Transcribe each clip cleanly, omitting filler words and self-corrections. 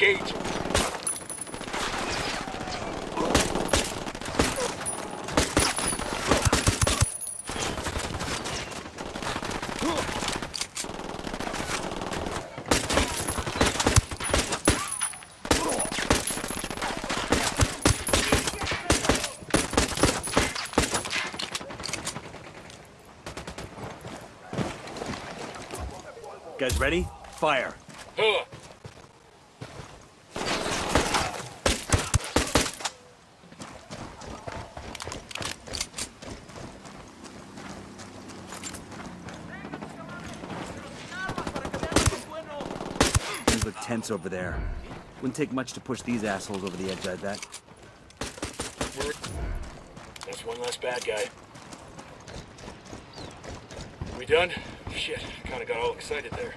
Engage. Guys ready? Fire. Huh. Things look tense over there. Wouldn't take much to push these assholes over the edge, I bet. That's one less bad guy. We done? Shit, kinda got all excited there.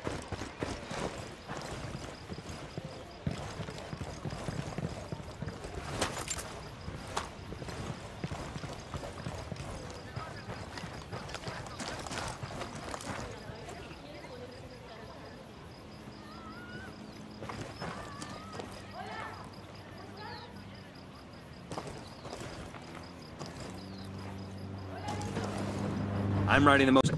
I'm riding the most.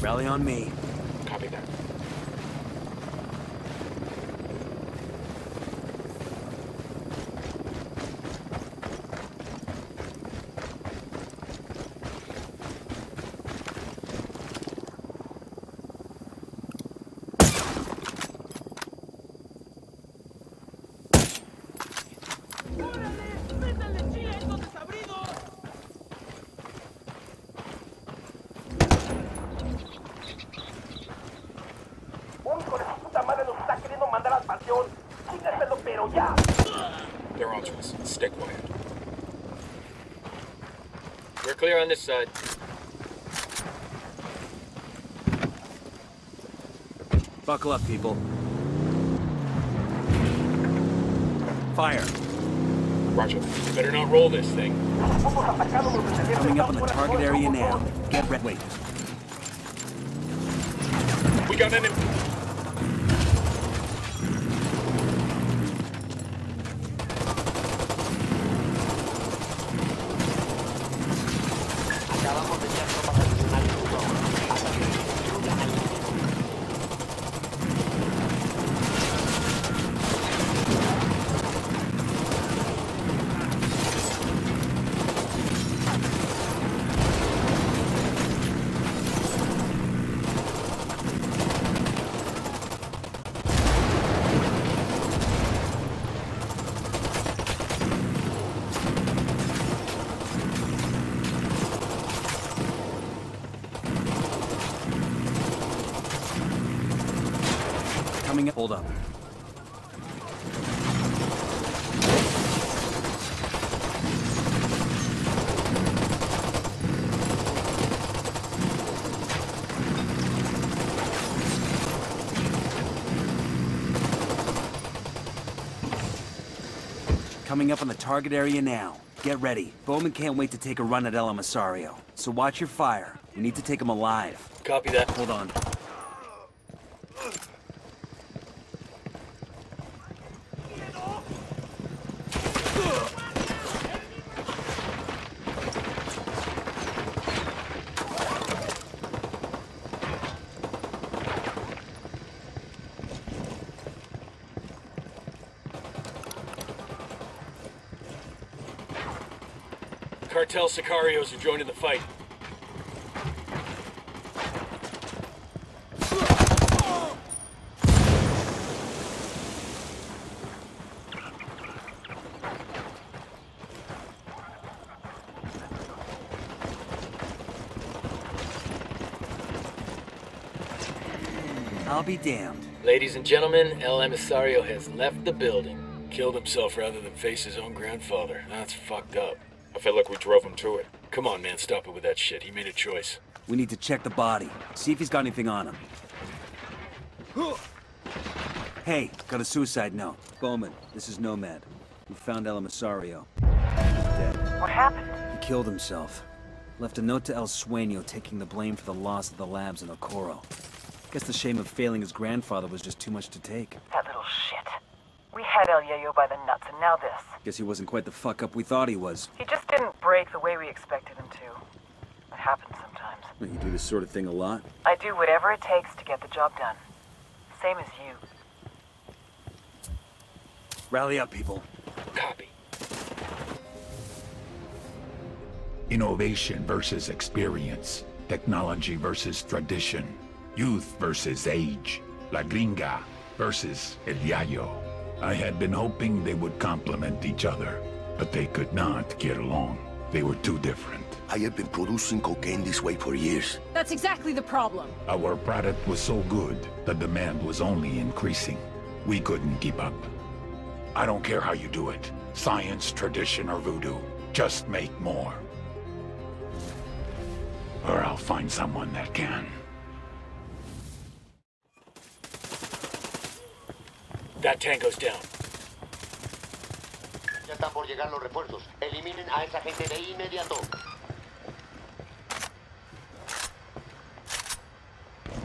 Rally on me. Copy that. They're on to us. Stay quiet. We're clear on this side. Buckle up, people. Fire. Roger. Better not roll this thing. Coming up on the target area now. Get ready. Wait. We got an... Coming up. Hold up. Coming up on the target area now. Get ready. Bowman can't wait to take a run at El Emisario. So watch your fire. We need to take him alive. Copy that. Hold on. Cartel Sicarios are joining the fight. I'll be damned. Ladies and gentlemen, El Emisario has left the building. Killed himself rather than face his own grandfather. That's fucked up. I feel like we drove him to it. Come on, man, stop it with that shit. He made a choice. We need to check the body. See if he's got anything on him. Hey, got a suicide note. Bowman, this is Nomad. We found El Emisario. Dead. What happened? He killed himself. Left a note to El Sueño taking the blame for the loss of the labs in Okoro. Guess the shame of failing his grandfather was just too much to take. That little shit. We had El Yayo by the nuts, and now this. Guess he wasn't quite the fuck up we thought he was. He just didn't break the way we expected him to. It happens sometimes. You do this sort of thing a lot? I do whatever it takes to get the job done. Same as you. Rally up, people. Copy. Innovation versus experience. Technology versus tradition. Youth versus age. La Gringa versus El Yayo. I had been hoping they would complement each other, but they could not get along. They were too different. I have been producing cocaine this way for years. That's exactly the problem. Our product was so good, the demand was only increasing. We couldn't keep up. I don't care how you do it. Science, tradition, or voodoo. Just make more. Or I'll find someone that can. That tango's down. Ya están por llegar los refuerzos. Eliminen a esa gente de inmediato.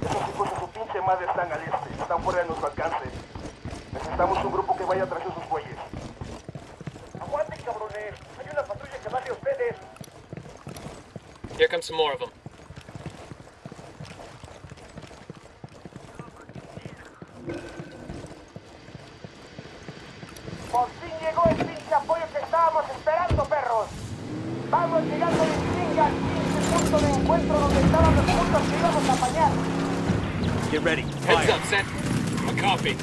Esos hijos de su pinche madre están al este. Están fuera de nuestro alcance. Necesitamos un grupo que vaya tras esos güeyes. ¡Aguanten, cabrones! ¡Hay una patrulla que va hacia ustedes! Here comes some more of them. ¡Por fin llegó el pinche apoyo que estábamos esperando, perros! ¡Vamos llegando de chinga al pinche punto de encuentro donde estaban los puntos que íbamos a apañar! Get ready. Heads Fire. up, set. A copy.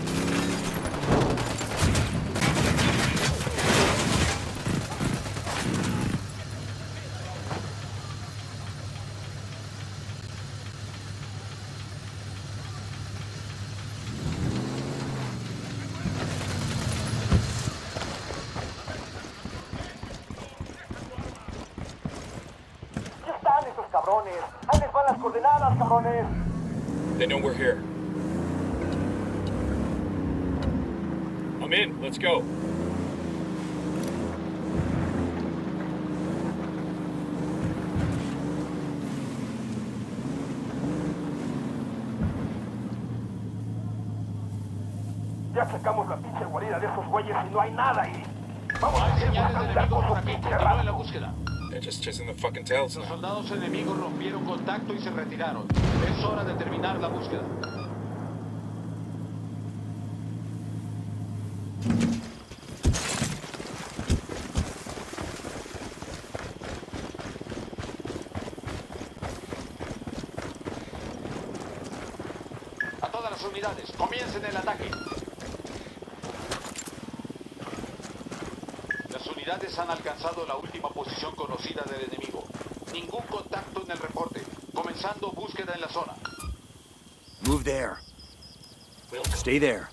¡Ya están esos cabrones! ¡Ahí les van las coordenadas, cabrones! They know we're here. I'm in. Let's go. Ya sacamos la pinche guarida de esos güeyes y no hay nada ahí. Vamos a hacer una salida con su pinche raza. búsqueda. They're just chasing the fucking tails Los now. soldados enemigos rompieron contacto y se retiraron. Es hora de terminar la búsqueda. A todas las unidades, comiencen el ataque. Las unidades han alcanzado la última posición conocida del enemigo. Ningún contacto en el reporte. Comenzando búsqueda en la zona. Move there. Stay there.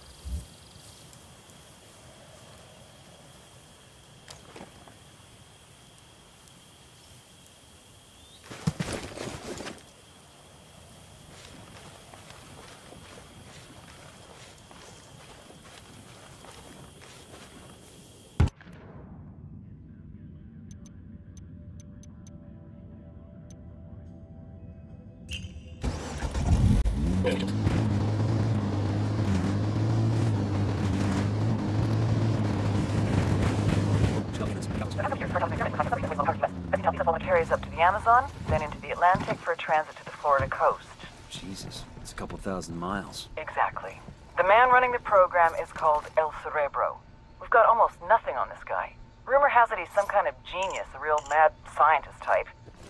Carries up to the Amazon, then into the Atlantic for a transit to the Florida coast. Jesus, it's a couple thousand miles. Exactly. The man running the program is called El Cerebro. We've got almost nothing on this guy. Rumor has it he's some kind of genius, a real mad scientist type.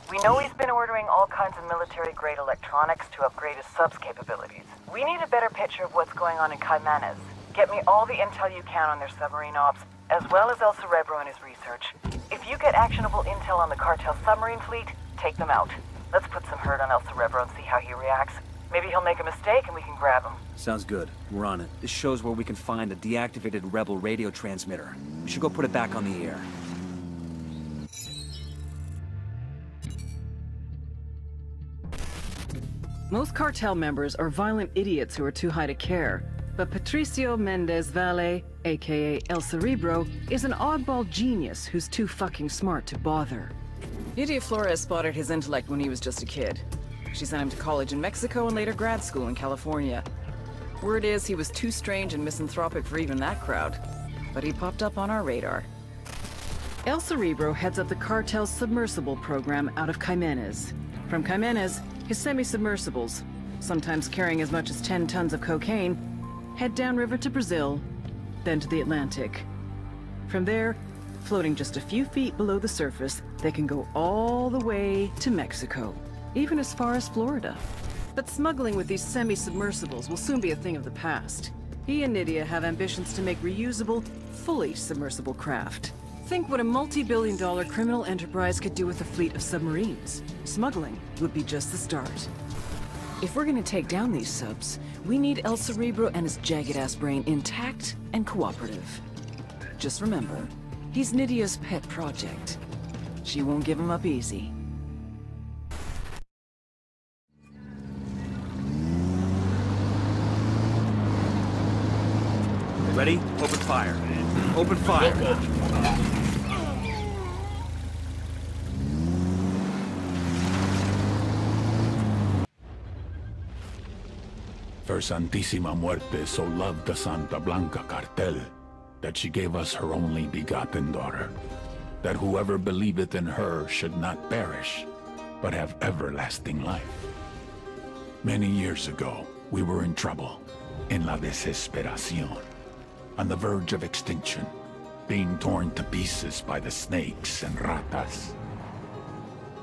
We know he's been ordering all kinds of military-grade electronics to upgrade his subs capabilities. We need a better picture of what's going on in Caimanes. Get me all the intel you can on their submarine ops, as well as El Cerebro and his research. If you get actionable intel on the cartel submarine fleet, take them out. Let's put some hurt on El Cerebro and see how he reacts. Maybe he'll make a mistake and we can grab him. Sounds good. We're on it. This shows where we can find the deactivated rebel radio transmitter. We should go put it back on the air. Most cartel members are violent idiots who are too high to care. But Patricio Mendez Valle, aka El Cerebro, is an oddball genius who's too fucking smart to bother. Nydia Flores spotted his intellect when he was just a kid. She sent him to college in Mexico and later grad school in California. Word is he was too strange and misanthropic for even that crowd. But he popped up on our radar. El Cerebro heads up the cartel's submersible program out of Caimanes. From Caimanes, his semi-submersibles, sometimes carrying as much as 10 tons of cocaine, head downriver to Brazil, then to the Atlantic. From there, floating just a few feet below the surface, they can go all the way to Mexico, even as far as Florida. But smuggling with these semi-submersibles will soon be a thing of the past. He and Nydia have ambitions to make reusable, fully submersible craft. Think what a multi-billion-dollar criminal enterprise could do with a fleet of submarines. Smuggling would be just the start. If we're gonna take down these subs, we need El Cerebro and his jagged-ass brain intact and cooperative. Just remember, he's Nydia's pet project. She won't give him up easy. Ready? Open fire. Open fire. Her Santísima Muerte so loved the Santa Blanca cartel that she gave us her only begotten daughter, that whoever believeth in her should not perish, but have everlasting life. Many years ago, we were in trouble, in la desesperación, on the verge of extinction, being torn to pieces by the snakes and ratas.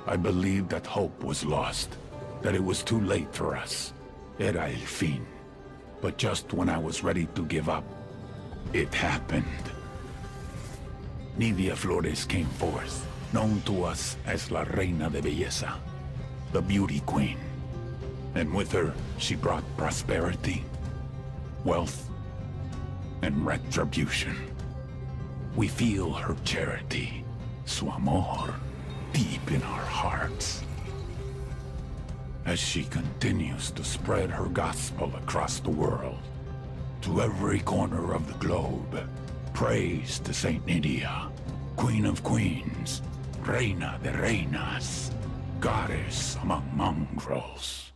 I believed that hope was lost, that it was too late for us. Era el fin. But just when I was ready to give up, it happened. Nydia Flores came forth, known to us as La Reina de Belleza, the Beauty Queen. And with her, she brought prosperity, wealth, and retribution. We feel her charity, su amor, deep in our hearts. As she continues to spread her gospel across the world, to every corner of the globe, praise to Saint Nydia, Queen of Queens, Reina de Reinas, Goddess among mongrels.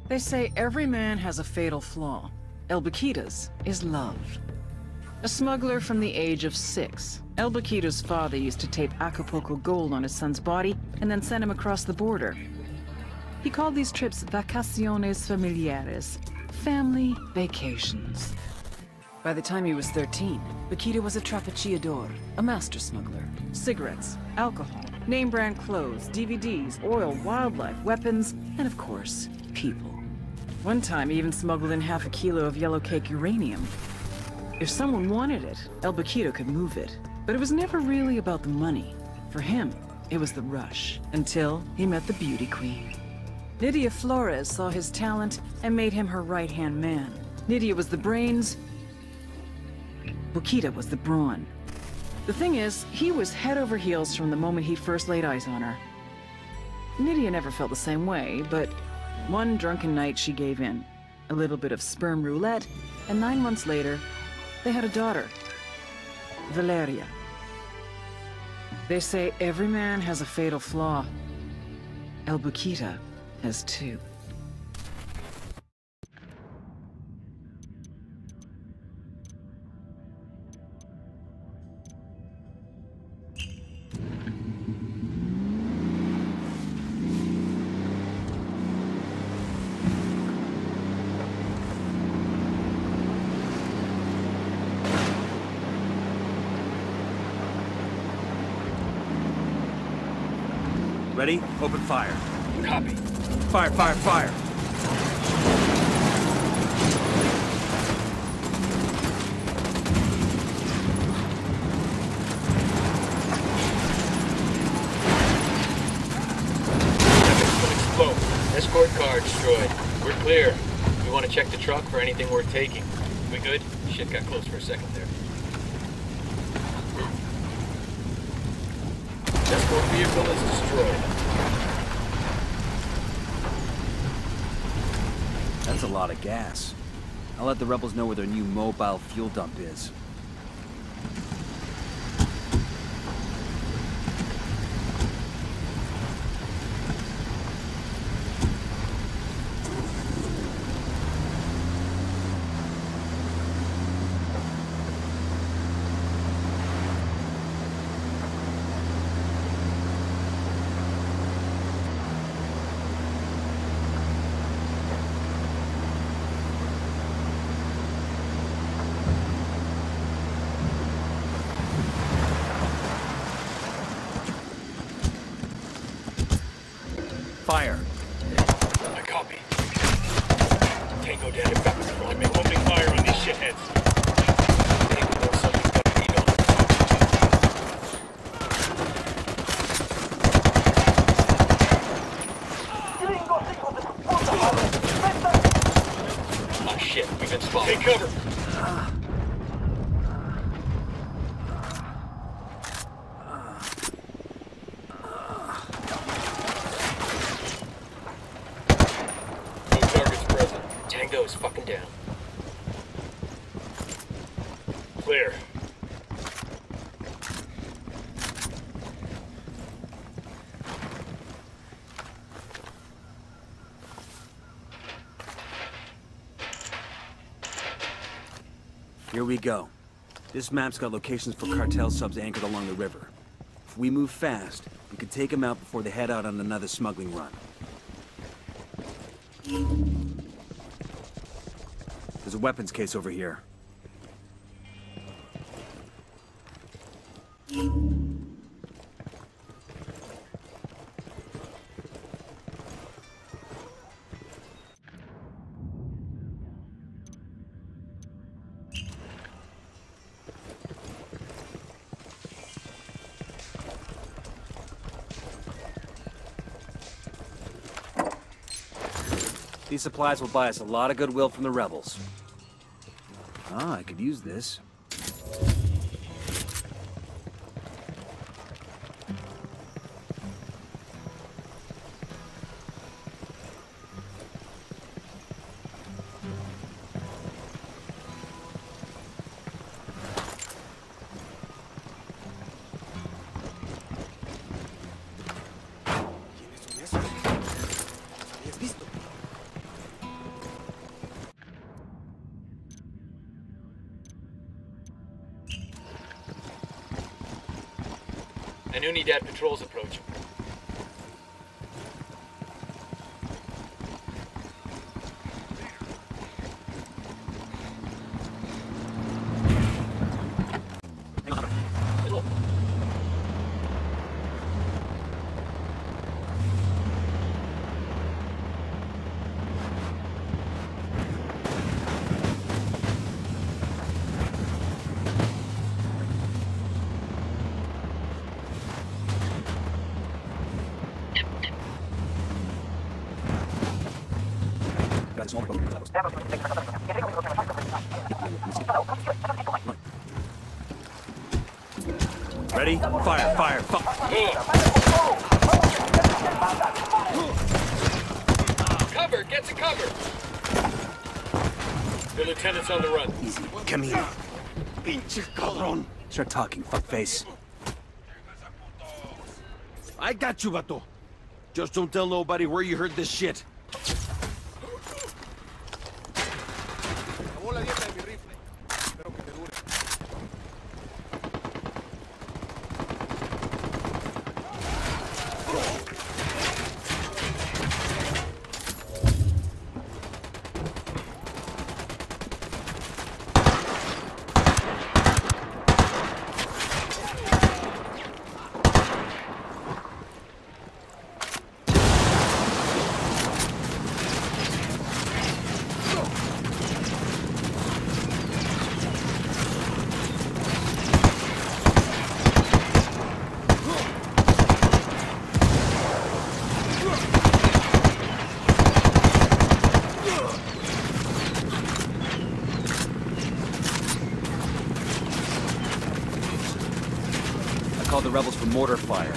They say every man has a fatal flaw. El Baquita's is love. A smuggler from the age of 6, El Baquita's father used to tape Acapulco gold on his son's body and then send him across the border. He called these trips vacaciones familiares, family vacations. By the time he was 13, Baquita was a trapechiador, a master smuggler. Cigarettes, alcohol, name-brand clothes, DVDs, oil, wildlife, weapons, and of course, people. One time he even smuggled in half a kilo of yellow cake uranium. If someone wanted it, El Baquita could move it. But it was never really about the money. For him, it was the rush, until he met the Beauty Queen. Nydia Flores saw his talent and made him her right-hand man. Nydia was the brains, Baquita was the brawn. The thing is, he was head over heels from the moment he first laid eyes on her. Nydia never felt the same way, but one drunken night she gave in. A little bit of sperm roulette, and 9 months later, they had a daughter, Valeria. They say every man has a fatal flaw. El Baquita has 2. Ready? Open fire. Copy. Fire, fire, fire! Weapons will explode. Escort car destroyed. We're clear. We want to check the truck for anything worth taking. We good? Shit got close for a second there. Escort vehicle is destroyed. That's a lot of gas. I'll let the rebels know where their new mobile fuel dump is. Fire. I copy. Tango down in back control. I've been opening fire on these shitheads. Tango knows something's got to be done. Oh shit, we've been spotted. Take cover. Is fucking down. Clear. Here we go. This map's got locations for cartel subs anchored along the river. If we move fast, we can take them out before they head out on another smuggling run. There's a weapons case over here. These supplies will buy us a lot of goodwill from the rebels. Ah, I could use this. And Unidad patrols approaching. Ready? Fire, fire, fire! Cover! Get to cover! The lieutenant's on the run. Easy. Come here. Pinche cabrón. Start talking, fuckface. I got you, vato. Just don't tell nobody where you heard this shit. call the rebels for mortar fire.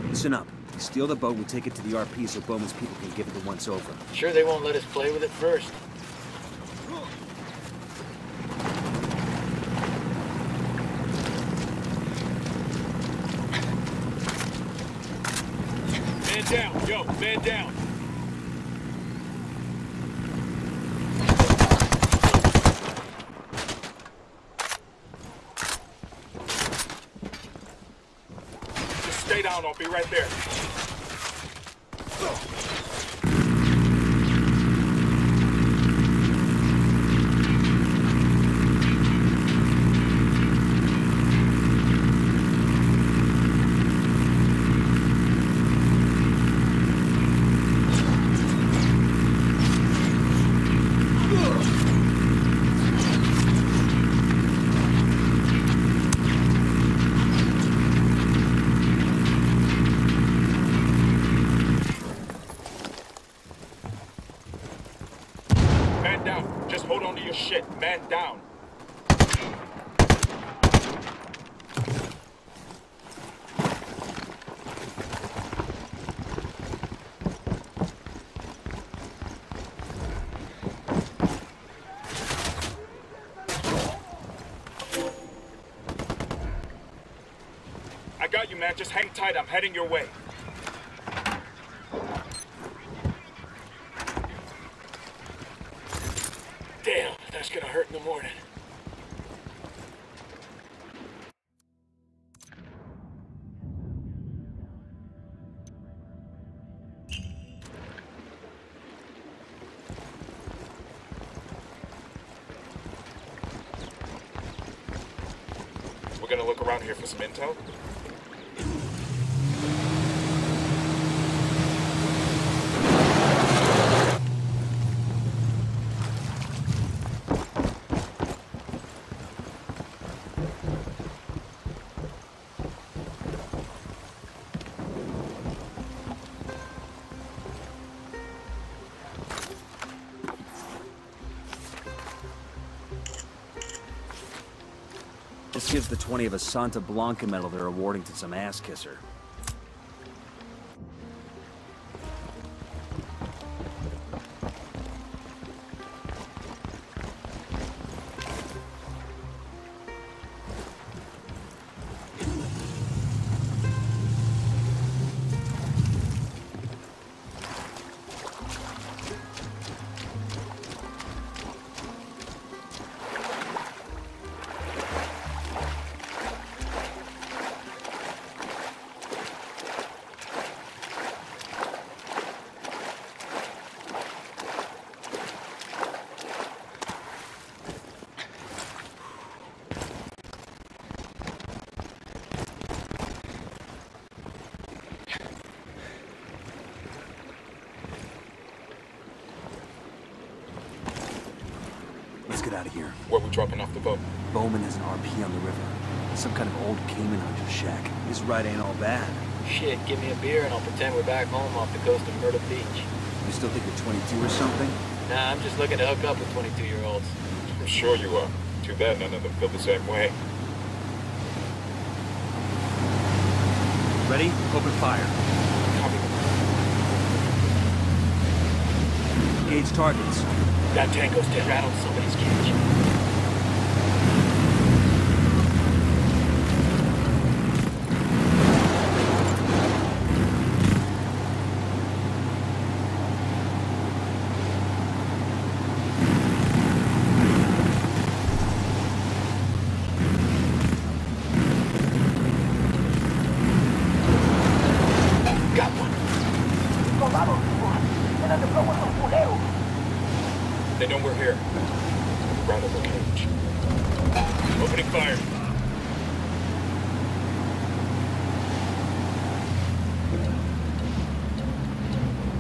Listen up. Steal the boat, we take it to the RP so Bowman's people can give it a once-over. Sure they won't let us play with it first. Man down, yo, man down. Stay down, I'll be right there. Man down. Just hold on to your shit. Man down. I got you, man. Just hang tight. I'm heading your way. Damn, that's gonna hurt in the morning. We're gonna look around here for some intel. This gives the 20 of a Santa Blanca medal they're awarding to some ass kisser. Let's get out of here. Where we dropping off the boat? Bowman has an RP on the river. Some kind of old Cayman hunter shack. This ride ain't all bad. Shit, give me a beer and I'll pretend we're back home off the coast of Myrtle Beach. You still think you're 22 or something? Nah, I'm just looking to hook up with 22-year-olds. I'm sure you are. Too bad none of them feel the same way. Ready? Open fire. Copy. Engage targets. That tango's to rattle somebody's cage. ¡Soldados! ¡Eran de plomo esos culeros!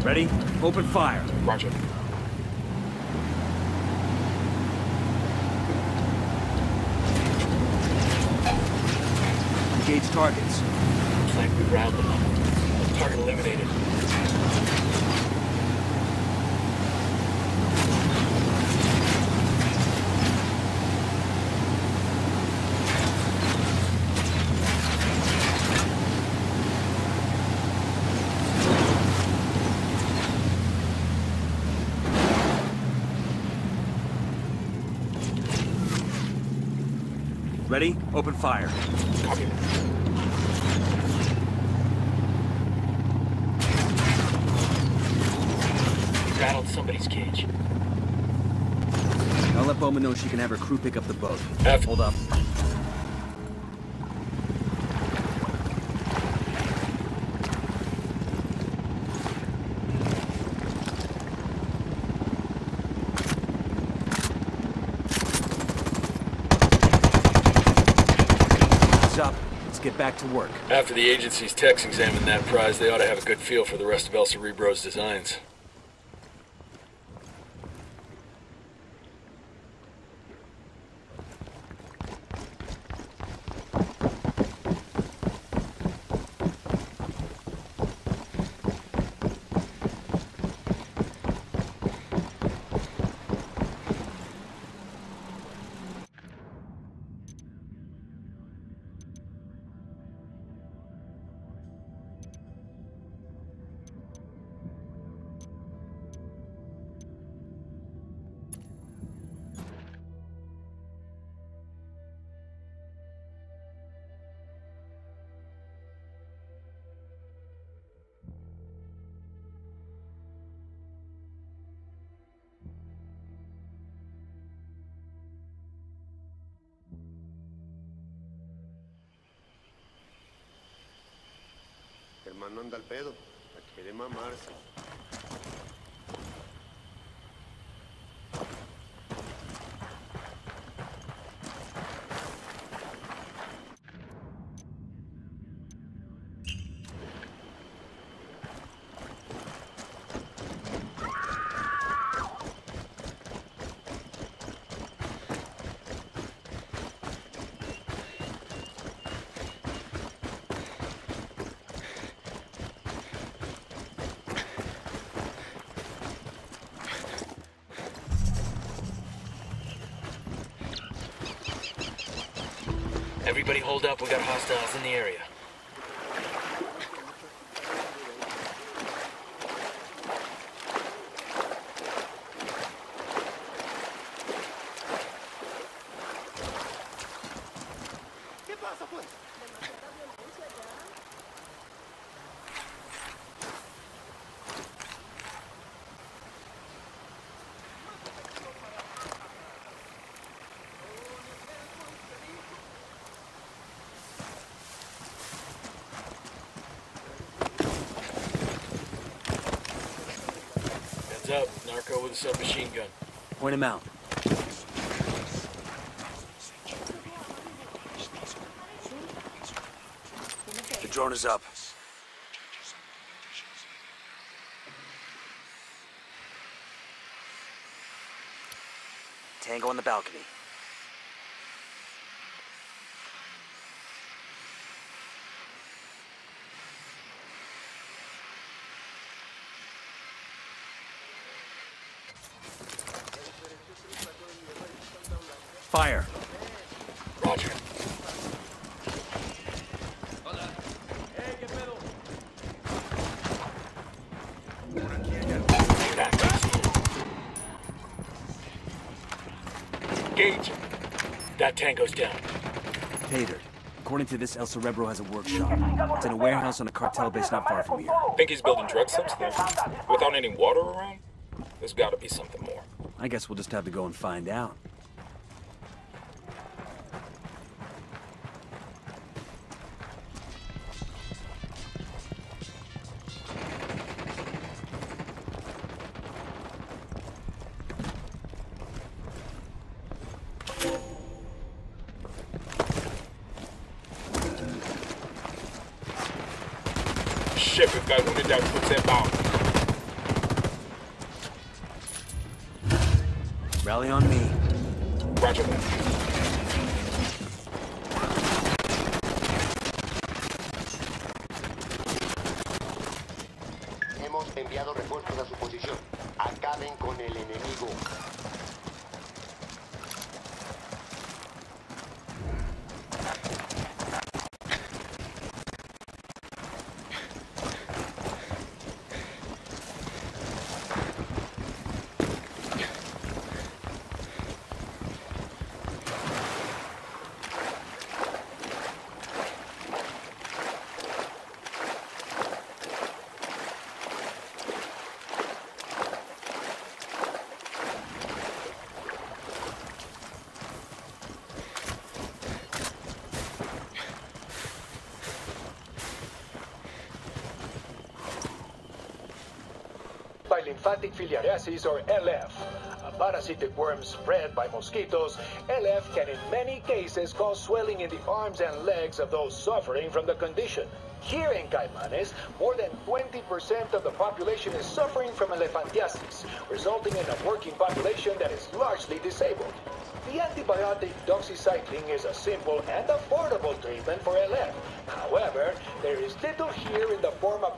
Ready? Open fire. Roger. Engage targets. Looks like we routed them up. Target eliminated. Ready? Open fire. Copy. We rattled somebody's cage. I'll let Bowman know she can have her crew pick up the boat. F. Hold up. Up. Let's get back to work. After the agency's techs examine that prize, they ought to have a good feel for the rest of El Cerebro's designs. Hermano anda al pedo, la quiere mamarse. Everybody hold up, we got hostiles in the area. Up, narco with a submachine gun. Point him out. The drone is up. Tango on the balcony. Fire. Roger. Engage. That tango's down. Tater. According to this, El Cerebro has a workshop. It's in a warehouse on a cartel base not far from here. Think he's building drug subs there? Without any water around? There's gotta be something more. I guess we'll just have to go and find out. Shit, we've got wounded down towards that bound. Rally on me. Roger that. Hemos enviado refuerzos a su posición. Acaben con el enemigo. By lymphatic filariasis, or LF, a parasitic worm spread by mosquitoes. LF can in many cases cause swelling in the arms and legs of those suffering from the condition. Here in Caimanes, more than 20% of the population is suffering from elephantiasis, resulting in a working population that is largely disabled. The antibiotic doxycycline is a simple and affordable treatment for LF. However, there is little here in the form of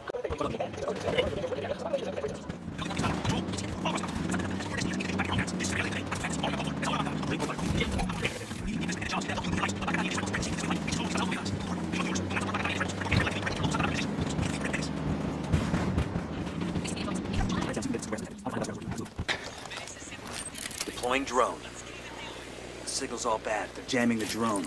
Deploying drone. The signal's all bad. They're jamming the drone.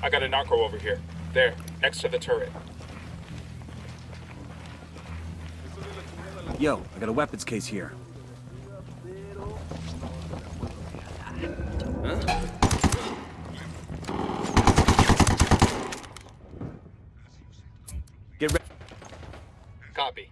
I got a narco over here. There, next to the turret. Yo, I got a weapons case here. Huh? Get ready. Copy.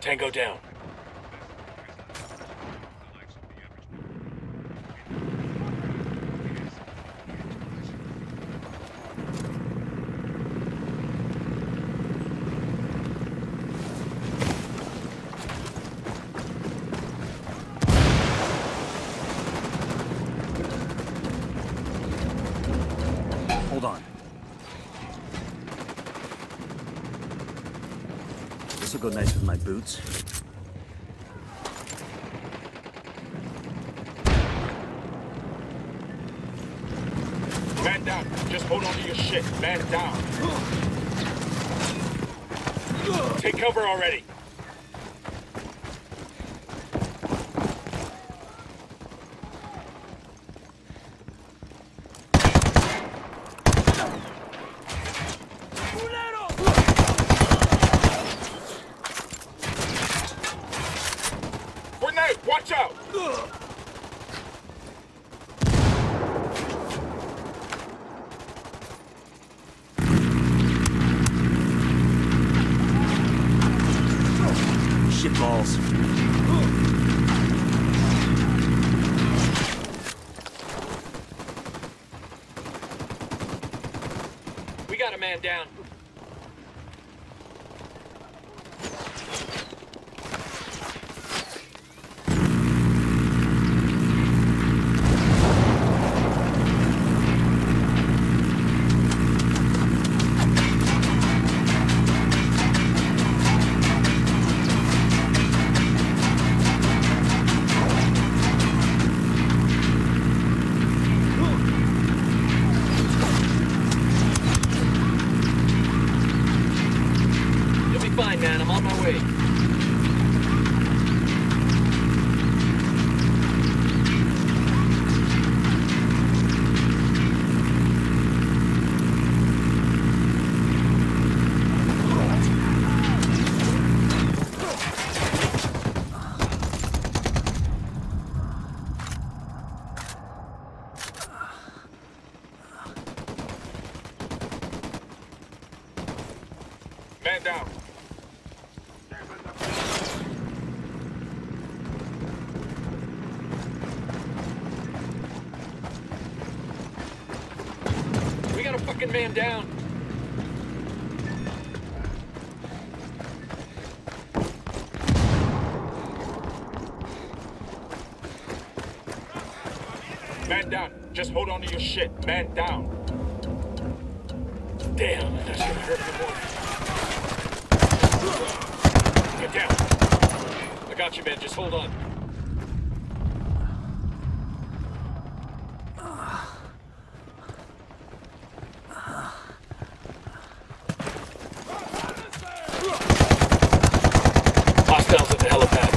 Tango down. Hold on. This will go nice with my boots. Man down. Just hold on to your shit. Man down. Take cover already. Grenade! Watch out! Shitballs. Second man down. Man down. Just hold on to your shit. Man down. Damn, that should have hurt him more. Get down. I got you, man. Just hold on. Hostiles at the helipad.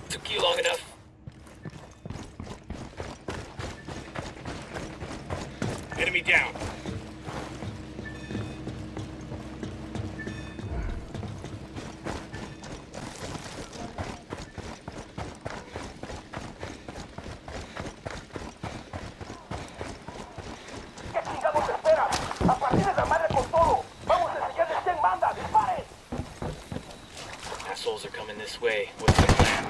Took you long enough. Enemy down. ¿Qué chingados esperan? ¡A partir de la madre con todo! ¡Vamos a enseñarles quién manda! ¡Disparen! Assholes are coming this way. What's the plan?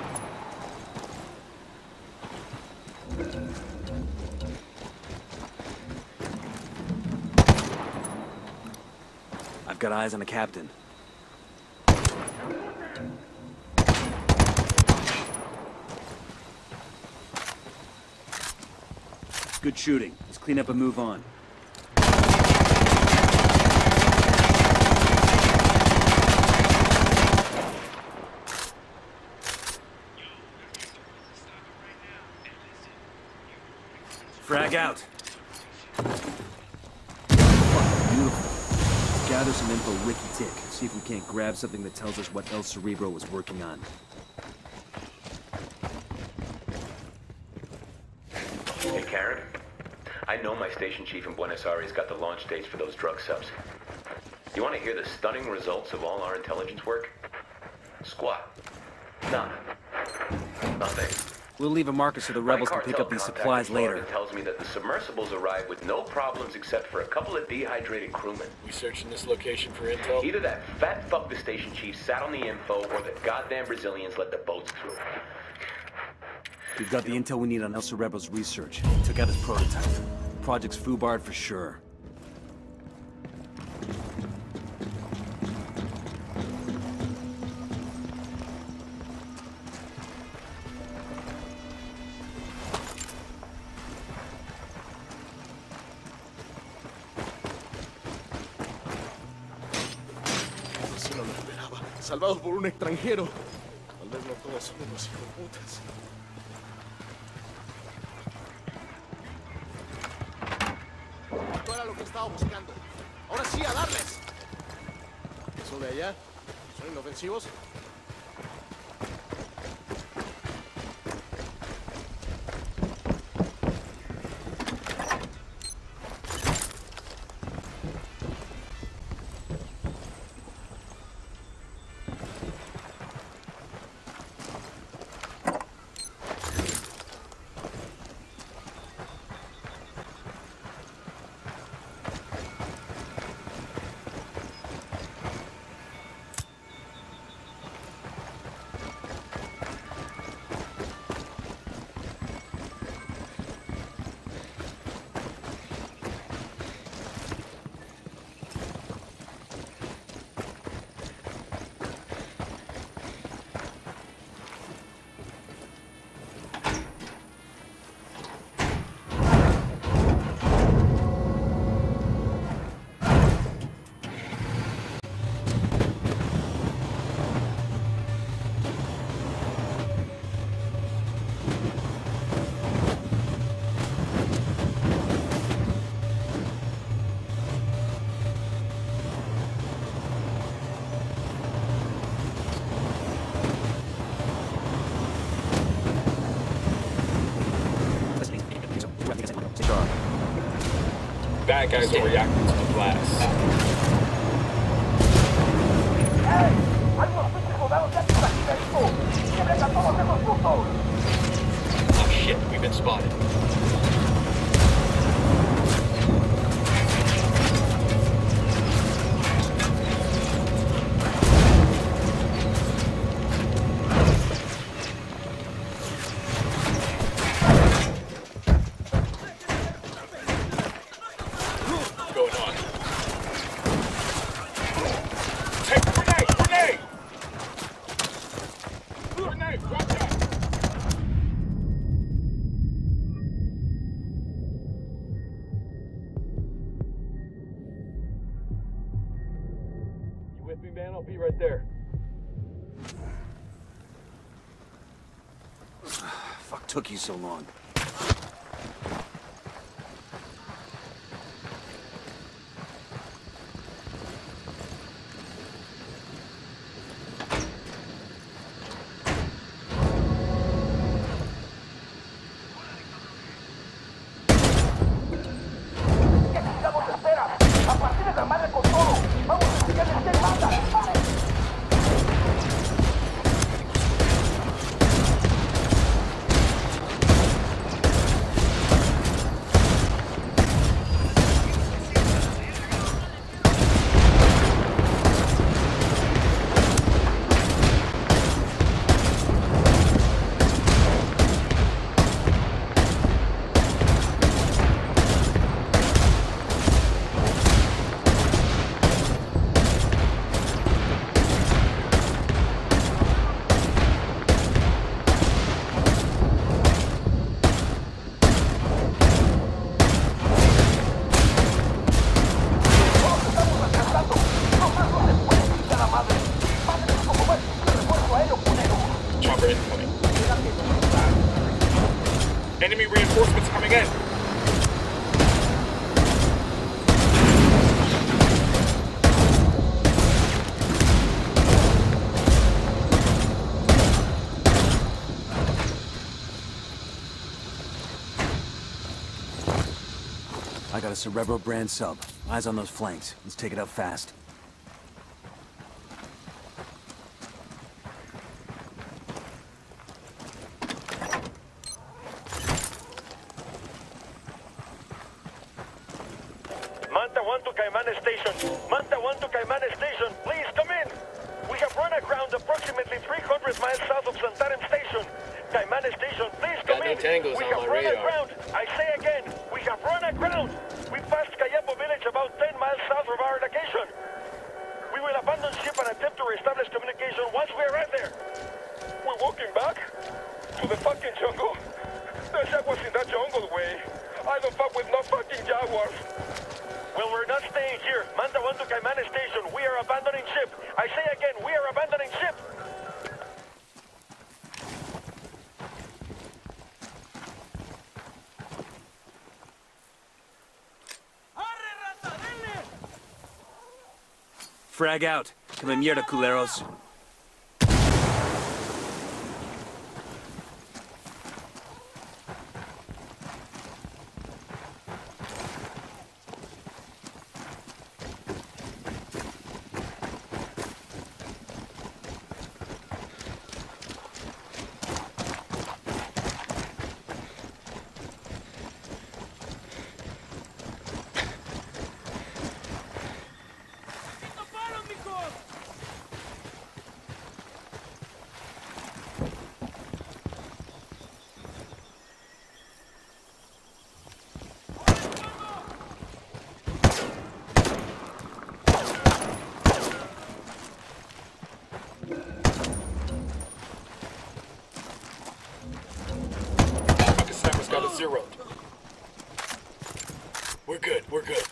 I've got eyes on the captain. Good shooting. Let's clean up and move on. Frag out. Beautiful. Let's gather some info wiki-tick. See if we can't grab something that tells us what El Cerebro was working on. Hey, Karen. I know my station chief in Buenos Aires got the launch dates for those drug subs. You want to hear the stunning results of all our intelligence work? Squat. None. Nothing. We'll leave a marker so the rebels can pick up these supplies later. Tells me that the submersibles arrived with no problems except for a couple of dehydrated crewmen. We searching this location for intel? Either that fat fuck the station chief sat on the info, or the goddamn Brazilians let the boats through. We've got the intel we need on El Cerebro's research. He took out his prototype. Project's foobarred for sure. Eso no lo esperaba. Salvados por un extranjero. Tal vez no todos son unos hijoputas. Esto era lo que estaba buscando. Ahora sí, a darles. ¿Eso de allá? ¿Son inofensivos? bad guys are reacting to the blast. ¡Hey! ¡Hay unos pinches soldados ya por aquí, México! ¡Lleven a todos esos putos! Oh shit, we've been spotted. With me, man, I'll be right there. Fuck took you so long? Enemy reinforcements coming in. I got a Cerebro brand sub. Eyes on those flanks. Let's take it out fast. Manta 1 to Caimane Station. Manta 1 to Caimane Station. Please come in. We have run aground approximately 300 miles south of Santarem Station. Caimane Station, please come in. We have run aground. I say again, we have run aground. We passed Cayepo village about 10 miles south of our location. We will abandon ship and attempt to reestablish communication once we arrive there. We're walking back to the fucking jungle. The shack was in that jungle way. I don't fuck with no fucking jaguars. Well, we're not staying here. Manta 1 to Caimane Station. We are abandoning ship. I say again, we are abandoning ship. Frag out. Come mierda, culeros. Got a zero. We're good, we're good.